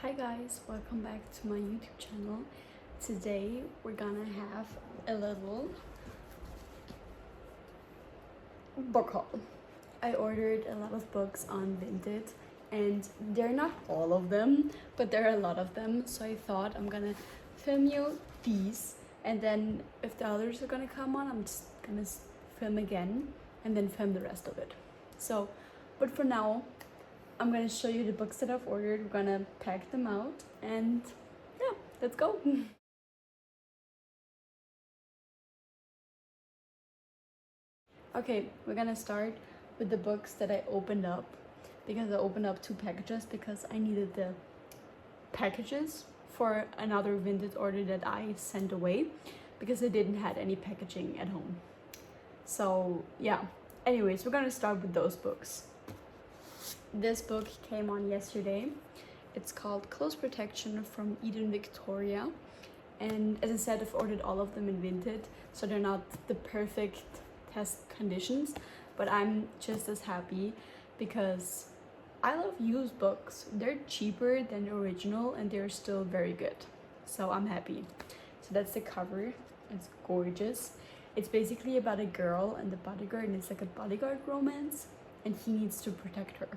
Hi guys, welcome back to my YouTube channel. Today we're gonna have a little book haul. I ordered a lot of books on Vinted and they're not all of them, but there are a lot of them, so I thought I'm gonna film you these, and then if the others are gonna come on, I'm just gonna film again and then film the rest of it. But for now, I'm gonna show you the books that I've ordered. We're gonna pack them out and yeah, let's go. Okay, we're gonna start with the books that I opened up, because I opened up 2 packages because I needed the packages for another Vinted order that I sent away because I didn't have any packaging at home. So yeah, anyways, we're gonna start with those books. This book came on yesterday. It's called Close Protection from Eden Victoria, and as I said, I've ordered all of them in Vinted, so they're not the perfect test conditions, but I'm just as happy because I love used books. They're cheaper than the original and they're still very good, so I'm happy. So that's the cover. It's gorgeous. It's basically about a girl and the bodyguard, and it's like a bodyguard romance, and he needs to protect her.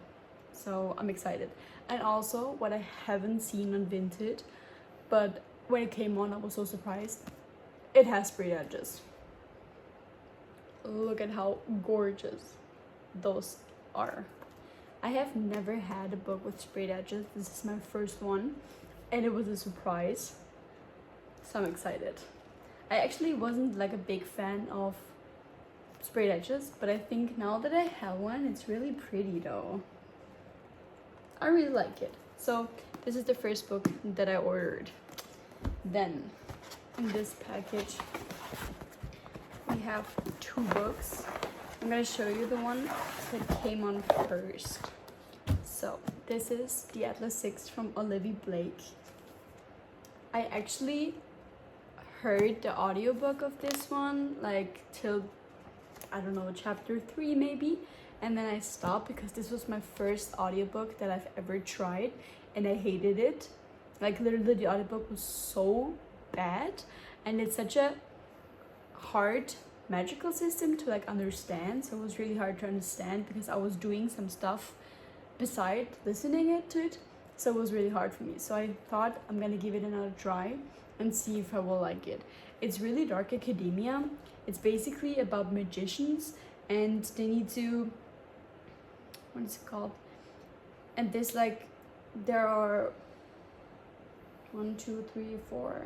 So I'm excited. And also, what I haven't seen on Vinted, but when it came on I was so surprised, it has sprayed edges. Look at how gorgeous those are. I have never had a book with sprayed edges. This is my first one and it was a surprise, so I'm excited. I actually wasn't like a big fan of sprayed edges, but I think now that I have one, it's really pretty though. I really like it. So this is the first book that I ordered. Then in this package we have 2 books. I'm gonna show you the one that came on first. So this is The Atlas 6 from Olivia Blake. I actually heard the audiobook of this one like till, I don't know, chapter 3 maybe, and then I stopped because this was my first audiobook that I've ever tried and I hated it. Like literally the audiobook was so bad, and it's such a hard magical system to like understand, so it was really hard to understand because I was doing some stuff beside listening to it, so it was really hard for me. So I thought I'm gonna give it another try and see if I will like it. It's really dark academia. It's basically about magicians and they need to, what is it called? And this, like, there are 1, 2, 3, 4.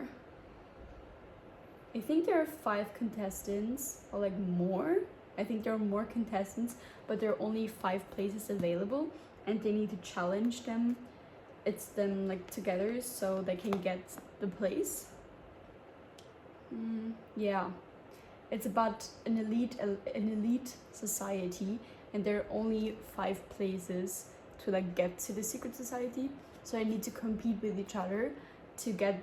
I think there are 5 contestants, or like more. I think there are more contestants, but there are only 5 places available and they need to challenge them. It's them like together so they can get the place. Yeah, it's about an elite society, and there are only 5 places to like get to the secret society, so I need to compete with each other to get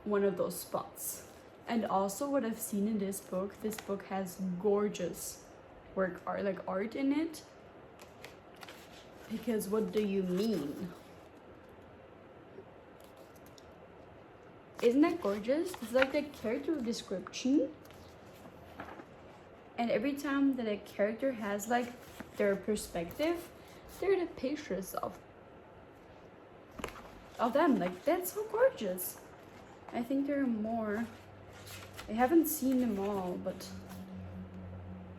one of those spots. And also what I've seen in this book has gorgeous art in it, because what do you mean? Isn't that gorgeous? It's like the character description, and every time that a character has like their perspective, there are the pictures of them. Like, that's so gorgeous. I think there are more. I haven't seen them all, but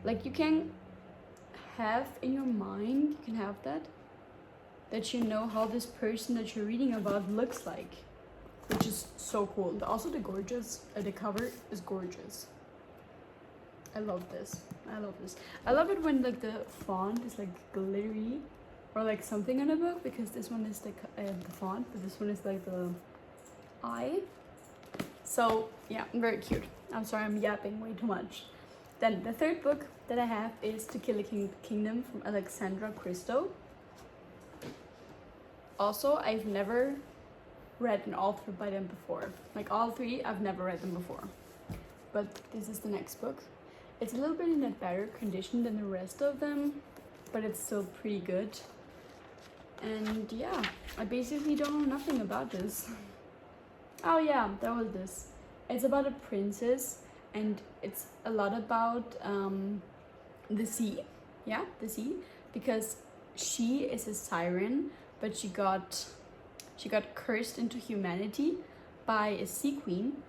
like you can have in your mind, you can have that you know how this person that you're reading about looks like, which is so cool. Also the cover is gorgeous. I love this. I love it when like the font is like glittery or like something on a book, because this one is like the font, but this one is like the eye. So yeah, very cute. I'm sorry, I'm yapping way too much. Then the third book that I have is To Kill a Kingdom from Alexandra Christo. Also, I've never read an author by them before. Like all 3, I've never read them before. But this is the next book. It's a little bit in a better condition than the rest of them, but it's still pretty good. And yeah, I basically don't know nothing about this. Oh yeah, that was this. It's about a princess, and it's a lot about the sea. Yeah, the sea, because she is a siren, but she got cursed into humanity by a sea queen,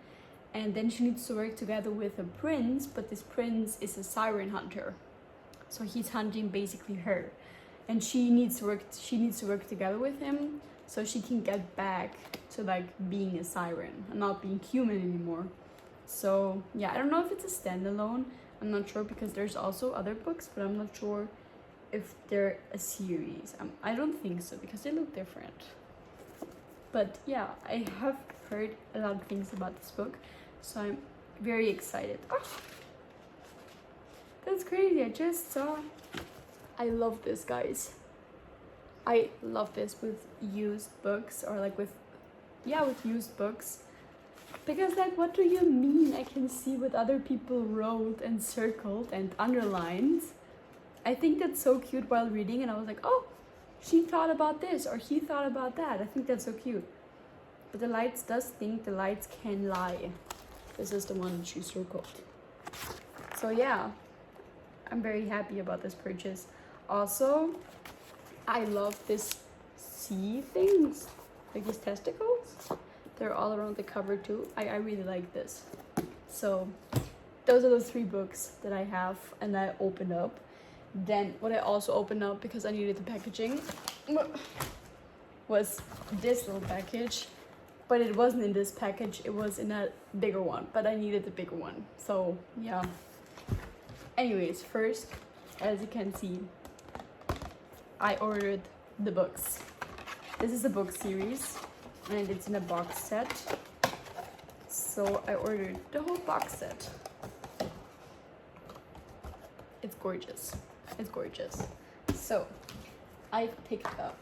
and then she needs to work together with a prince, but this prince is a siren hunter, so he's hunting basically her, and she needs to work together with him so she can get back to like being a siren and not being human anymore. So yeah, I don't know if it's a standalone, I'm not sure, because there's also other books, but I'm not sure if they're a series. I don't think so, because they look different. But yeah, I have heard a lot of things about this book, so I'm very excited. Oh, that's crazy. I just saw. I love this, guys. I love this with used books, or like with used books. Because like, what do you mean I can see what other people wrote and circled and underlined? I think that's so cute while reading, and I was like, oh, she thought about this, or he thought about that. I think that's so cute. But the lights does think the lights can lie. This is the one she circled. So yeah, I'm very happy about this purchase. Also, I love this sea things, like these testicles. They're all around the cover too. I really like this. So those are the 3 books that I have and I opened up. Then what I also opened up, because I needed the packaging, was this little package. But it wasn't in this package, it was in a bigger one, but I needed the bigger one. So yeah. Anyways, first, as you can see, I ordered the books. This is a book series, and it's in a box set. So I ordered the whole box set. It's gorgeous. It's gorgeous. So I picked up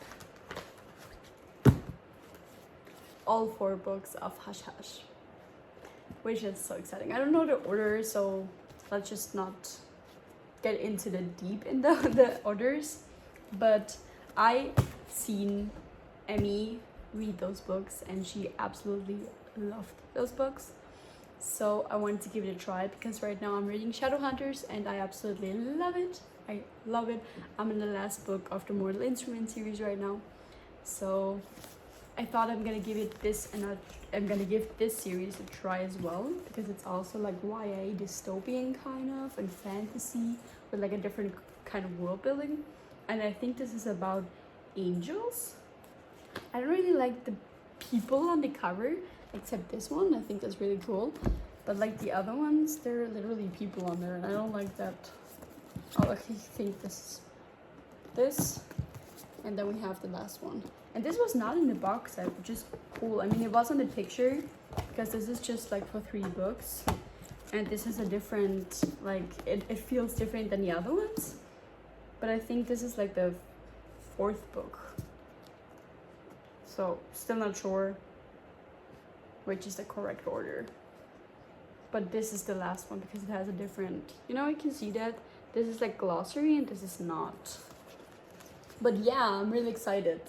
all 4 books of Hush Hush, which is so exciting. I don't know the order, so let's just not get into the deep in the orders. But I seen Emmy read those books, and she absolutely loved those books. So I wanted to give it a try, because right now I'm reading Shadowhunters and I absolutely love it. I love it. I'm in the last book of the Mortal Instrument series right now. So I thought I'm gonna give it this, and I'm gonna give this series a try as well, because it's also like YA dystopian kind of, and fantasy with like a different kind of world building. And I think this is about angels. I don't really like the people on the cover, except this one. I think that's really cool. But like the other ones, there are literally people on there, and I don't like that. Oh, I think this, and then we have the last one. And this was not in the box set, which is cool. I mean, it was on the picture, because this is just like for 3 books. And this is a different, like, it feels different than the other ones. But I think this is like the 4th book. So, still not sure which is the correct order. But this is the last one, because it has a different, you know, you can see that. This is like glossary, and this is not. But yeah, I'm really excited.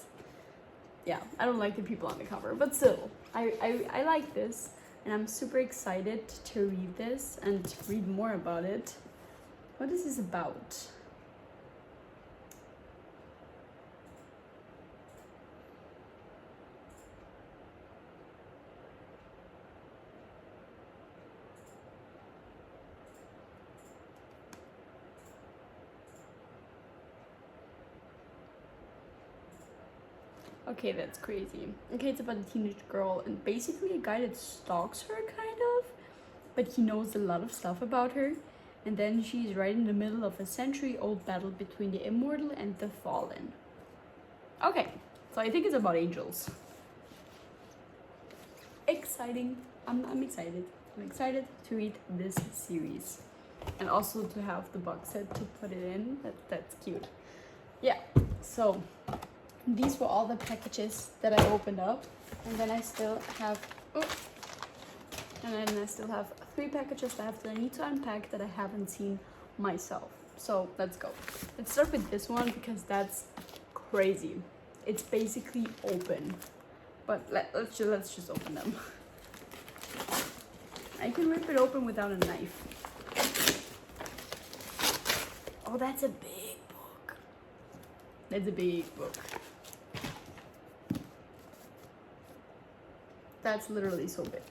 Yeah, I don't like the people on the cover, but still, I like this, and I'm super excited to read this and read more about it. What is this about? Okay, that's crazy. Okay, it's about a teenage girl, and basically a guy that stalks her, kind of, but he knows a lot of stuff about her. And then she's right in the middle of a century-old battle between the immortal and the fallen. Okay, so I think it's about angels. Exciting. I'm excited. I'm excited to read this series, and also to have the box set to put it in. That's cute. Yeah, so these were all the packages that I opened up, and then I still have 3 packages left that I need to unpack that I haven't seen myself. So let's go. Let's start with this one, because that's crazy. It's basically open, but let's just open them. I can rip it open without a knife. Oh, that's a big book. That's a big book. That's literally so big.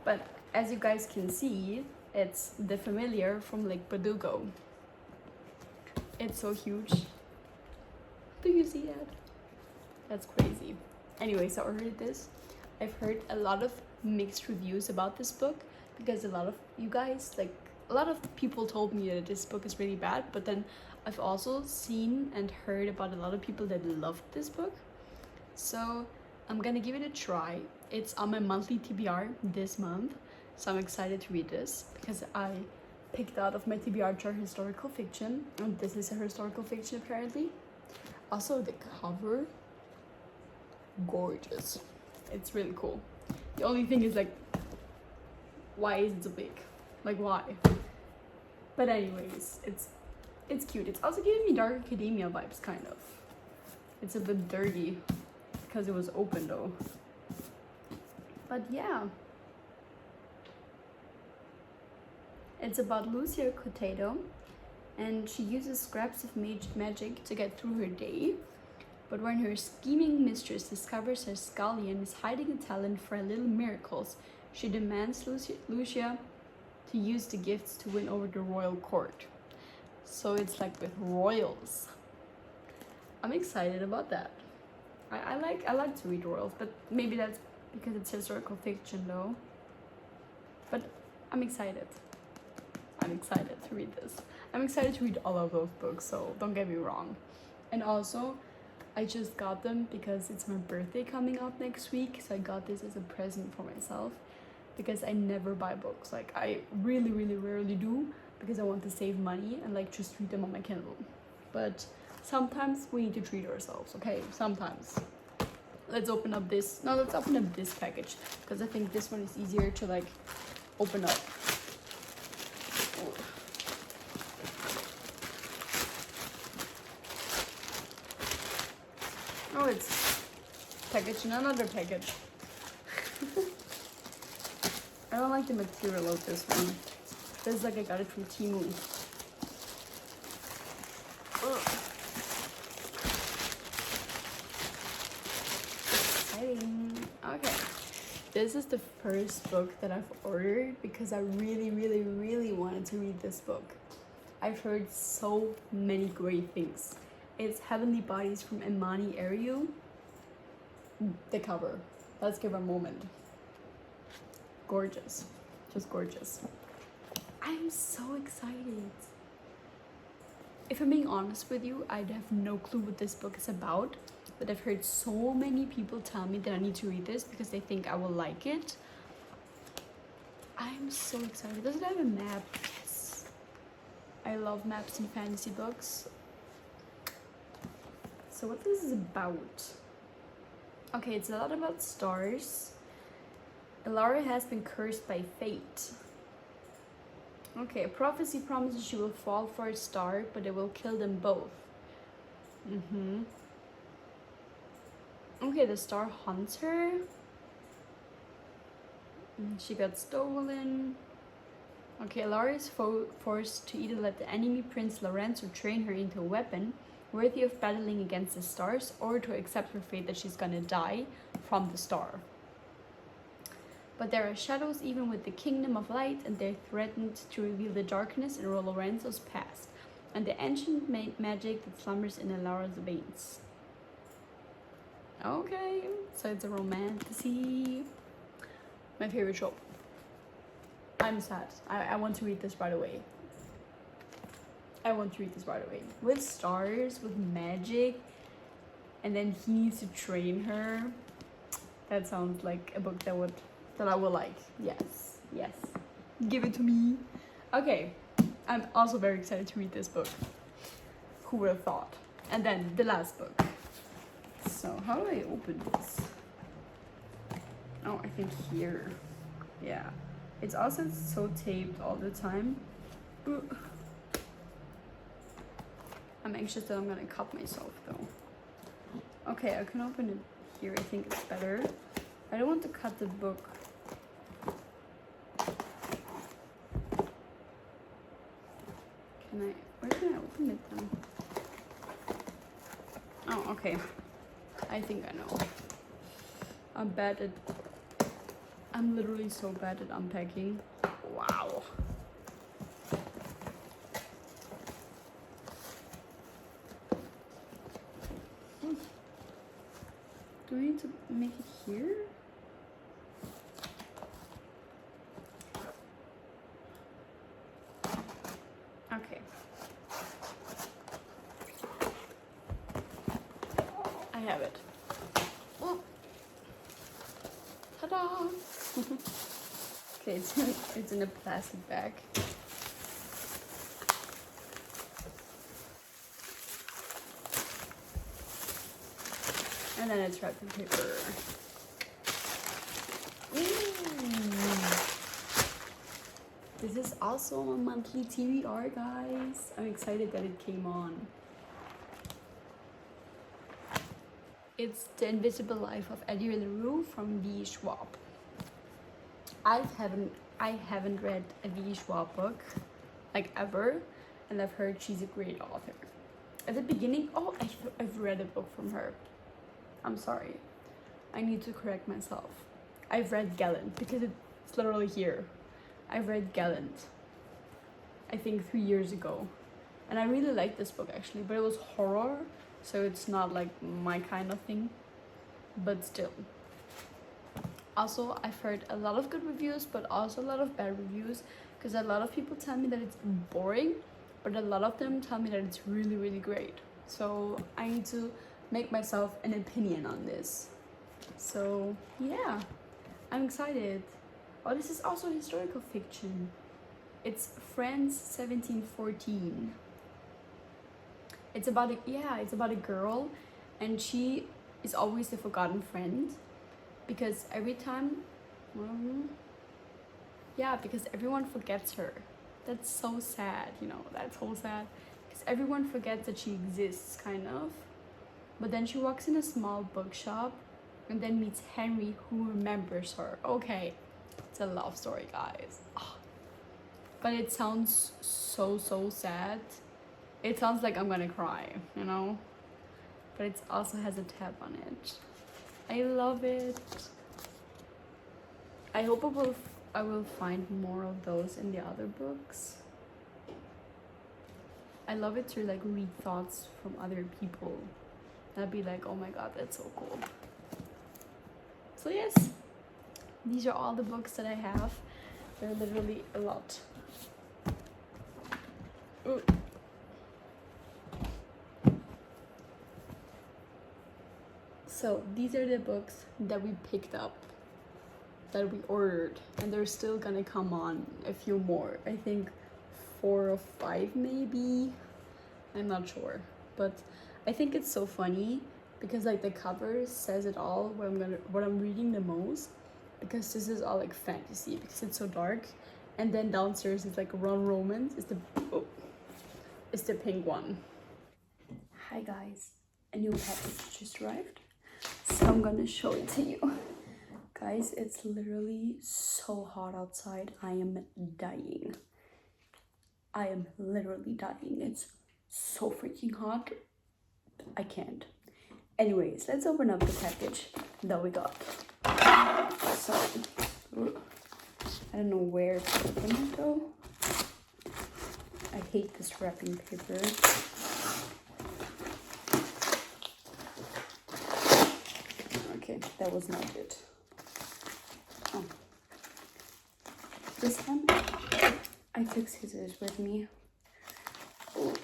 But as you guys can see, it's the familiar from Lake Badugo. It's so huge. Do you see that? That's crazy. Anyway, so I ordered this. I've heard a lot of mixed reviews about this book because a lot of you guys, like a lot of people told me that this book is really bad, but then I've also seen and heard about a lot of people that loved this book. So I'm gonna give it a try. It's on my monthly TBR this month, so I'm excited to read this because I picked out of my TBR chart historical fiction, and this is a historical fiction apparently. Also, the cover, gorgeous. It's really cool. The only thing is, like, why is it so big? Like, why? But anyways, it's cute. It's also giving me Dark Academia vibes, kind of. It's a bit dirty because it was open though. But yeah. It's about Lucia Cotato, and she uses scraps of magic to get through her day. But when her scheming mistress discovers her scullion is hiding a talent for little miracles, she demands Lucia to use the gifts to win over the royal court. So it's like with royals. I'm excited about that. I like to read royals, but maybe that's because it's historical fiction though. But I'm excited. I'm excited to read this. I'm excited to read all of those books, so don't get me wrong. And also, I just got them because it's my birthday coming up next week, so I got this as a present for myself because I never buy books. Like, I really, really rarely do because I want to save money and like just read them on my Kindle. But sometimes we need to treat ourselves, okay? Sometimes. Let's open up this. No, let's open up this package because I think this one is easier to like open up. Oh, it's packaged in another package. I don't like the material of this one. Feels like I got it from Temu. Exciting. Okay. This is the first book that I've ordered because I really, really, really wanted to read this book. I've heard so many great things. It's Heavenly Bodies from Imani Ariu. The cover. Let's give her a moment. Gorgeous. Just gorgeous. I'm so excited. If I'm being honest with you, I have no clue what this book is about, but I've heard so many people tell me that I need to read this because they think I will like it. I'm so excited. Does it have a map? Yes. I love maps in fantasy books. So what this is about? Okay, it's a lot about stars. Elara has been cursed by fate. Okay, a prophecy promises she will fall for a star, but it will kill them both. Okay, the star hunts her. She got stolen. Okay, Elara is forced to either let the enemy Prince Lorenzo train her into a weapon worthy of battling against the stars, or to accept her fate that she's gonna die from the star. But there are shadows even with the Kingdom of Light, and they're threatened to reveal the darkness in Lorenzo's past, and the ancient magic that slumbers in Elara's veins. Okay, so it's a romantasy. My favorite trope. I'm sad. I want to read this right away. I want to read this right away. With stars, with magic, and then he needs to train her. That sounds like a book that I will like. Yes, yes. Give it to me. Okay, I'm also very excited to read this book. Who would have thought? And then the last book. So how do I open this? Oh, I think here. Yeah. It's also so taped all the time. Ooh. I'm anxious that I'm gonna cut myself though. Okay, I can open it here. I think it's better. I don't want to cut the book. Where can I open it then? Oh, okay. I think I know. I'm literally so bad at unpacking. Wow. Do I need to make it here? Okay. I have it. Oh. Ta-da! Okay, it's in a plastic bag. And then it's wrapped in paper. This is also a monthly TBR, guys. I'm excited that it came on. It's The Invisible Life of Eddie LaRue from V. Schwab. I haven't read a V. Schwab book, like ever, and I've heard she's a great author. At the beginning, I've read a book from her. I'm sorry. I need to correct myself. I've read Gallant because it's literally here. I've read Gallant, I think 3 years ago. And I really liked this book actually, but it was horror, so it's not like my kind of thing, but still. Also, I've heard a lot of good reviews, but also a lot of bad reviews, because a lot of people tell me that it's boring, but a lot of them tell me that it's really, really great. So I need to make myself an opinion on this. So yeah, I'm excited. Oh, this is also historical fiction. It's France 1714. It's about a girl, and she is always the forgotten friend, because every time, because everyone forgets her. That's so sad, you know, that's so sad, because everyone forgets that she exists, kind of. But then she walks in a small bookshop and then meets Henry, who remembers her. Okay, it's a love story, guys. Oh. But it sounds so sad. It sounds like I'm gonna cry, you know? But it also has a tab on it. I love it. I hope I will find more of those in the other books. I love it to like read thoughts from other people. I'd be like, oh my god, that's so cool. So yes, these are all the books that I have. They're literally a lot. Ooh. So these are the books that we picked up, that we ordered, and they're still gonna come on a few more. I think 4 or 5 maybe. I'm not sure, but I think it's so funny because like the cover says it all, what I'm reading the most, because this is all like fantasy because it's so dark, and then downstairs is like Ron Romance is the pink one. Hi guys, a new package just arrived, so I'm gonna show it to you. Guys, it's literally so hot outside. I am dying. I am literally dying. It's so freaking hot. I can't. Anyways, let's open up the package that we got. So, I don't know where to open it though. I hate this wrapping paper. Okay, that was not it. Oh. This time, I took scissors with me. Oh.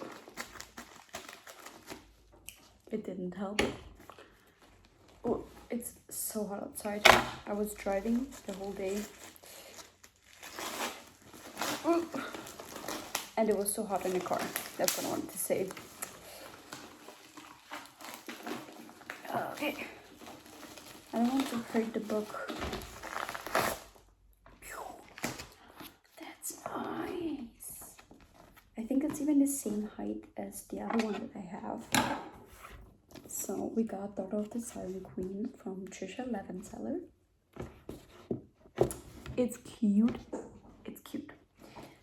It didn't help. Oh, it's so hot outside. I was driving the whole day. Oh. And it was so hot in the car. That's what I wanted to say. Okay. I don't want to hurt the book. That's nice. I think it's even the same height as the other one that I have. So we got Daughter of the Siren Queen from Trisha Levenseller. It's cute. It's cute.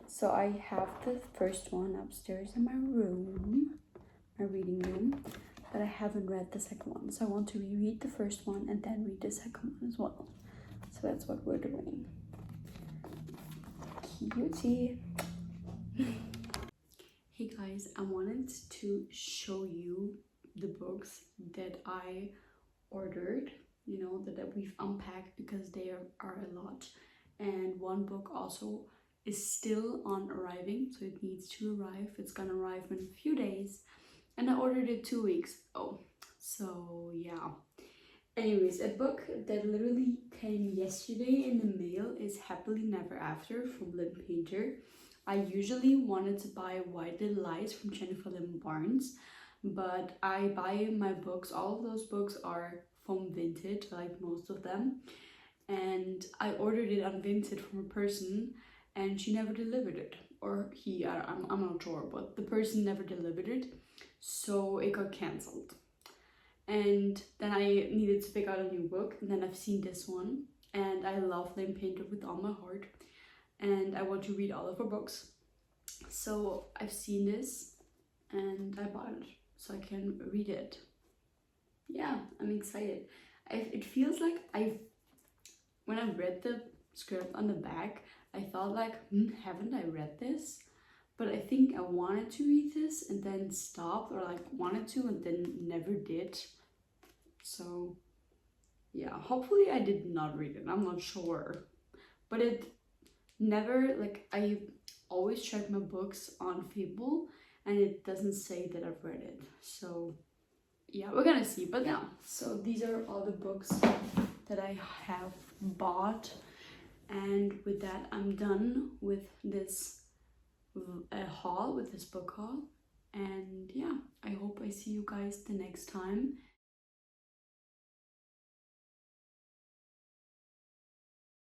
So I have the first one upstairs in my room, my reading room, but I haven't read the second one. So I want to reread the first one and then read the second one as well. So that's what we're doing. Cutie. Hey guys, I wanted to show you the books that I ordered, you know, that we've unpacked because they are a lot. And one book also is still on arriving, so it needs to arrive. It's gonna arrive in a few days, and I ordered it 2 weeks ago. So yeah. Anyways, a book that literally came yesterday in the mail is Happily Never After from Lynn Painter. I usually wanted to buy White Little Lies from Jennifer Lynn Barnes, but I buy my books, all of those books are from Vinted, like most of them, and I ordered it on Vinted from a person and she never delivered it, or he, I'm not sure, but the person never delivered it, so it got cancelled. And then I needed to pick out a new book, and then I've seen this one, and I love Lynn Painter with all my heart, and I want to read all of her books. So I've seen this and I bought it so I can read it. Yeah, I'm excited. It feels like when I read the script on the back, I thought like, haven't I read this? But I think I wanted to read this and then stopped, or like wanted to and then never did. So yeah, hopefully I did not read it. I'm not sure. But it never, like, I always check my books on Fable and it doesn't say that I've read it. So yeah, we're gonna see. But yeah, so these are all the books that I have bought, and with that I'm done with this haul, with this book haul. And yeah, I hope I see you guys the next time.